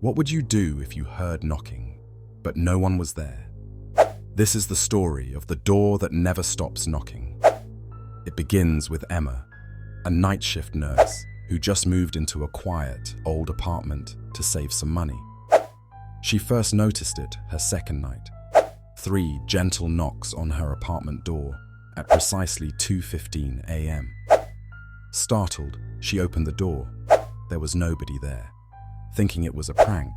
What would you do if you heard knocking, but no one was there? This is the story of the door that never stops knocking. It begins with Emma, a night shift nurse who just moved into a quiet, old apartment to save some money. She first noticed it her second night. 3 gentle knocks on her apartment door at precisely 2:15 a.m. Startled, she opened the door. There was nobody there. Thinking it was a prank,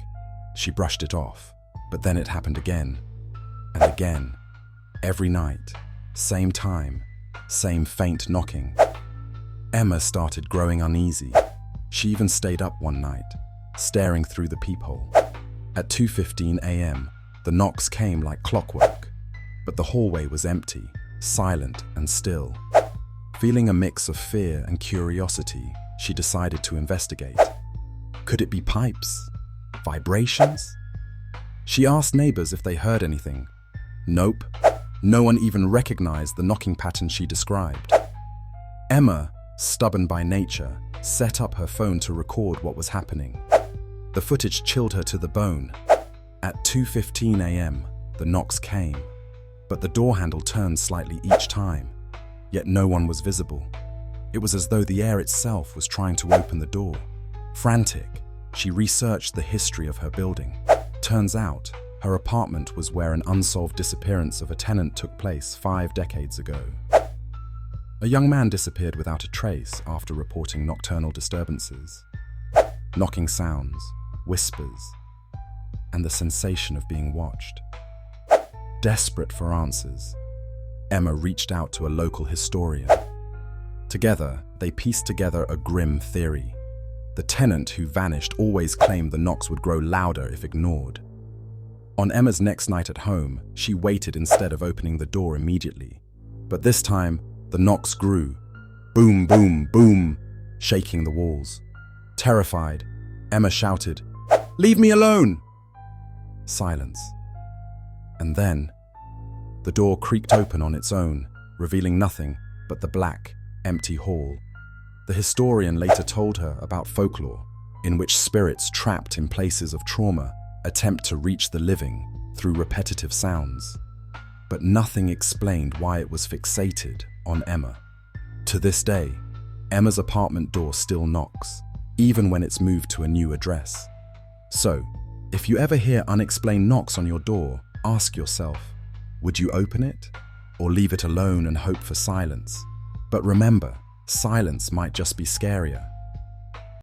she brushed it off, but then it happened again and again. Every night, same time, same faint knocking. Emma started growing uneasy. She even stayed up one night, staring through the peephole. At 2:15 a.m., the knocks came like clockwork, but the hallway was empty, silent and still. Feeling a mix of fear and curiosity, she decided to investigate. Could it be pipes? Vibrations? She asked neighbors if they heard anything. Nope. No one even recognized the knocking pattern she described. Emma, stubborn by nature, set up her phone to record what was happening. The footage chilled her to the bone. At 2:15 a.m., the knocks came, but the door handle turned slightly each time, yet no one was visible. It was as though the air itself was trying to open the door. Frantic, she researched the history of her building. Turns out, her apartment was where an unsolved disappearance of a tenant took place 5 decades ago. A young man disappeared without a trace after reporting nocturnal disturbances. Knocking sounds, whispers, and the sensation of being watched. Desperate for answers, Emma reached out to a local historian. Together, they pieced together a grim theory. The tenant who vanished always claimed the knocks would grow louder if ignored. On Emma's next night at home, she waited instead of opening the door immediately. But this time, the knocks grew. Boom, boom, boom, shaking the walls. Terrified, Emma shouted, "Leave me alone!" Silence. And then, the door creaked open on its own, revealing nothing but the black, empty hall. The historian later told her about folklore, in which spirits trapped in places of trauma attempt to reach the living through repetitive sounds. But nothing explained why it was fixated on Emma. To this day, Emma's apartment door still knocks, even when it's moved to a new address. So, if you ever hear unexplained knocks on your door, ask yourself, would you open it or leave it alone and hope for silence? But remember, silence might just be scarier.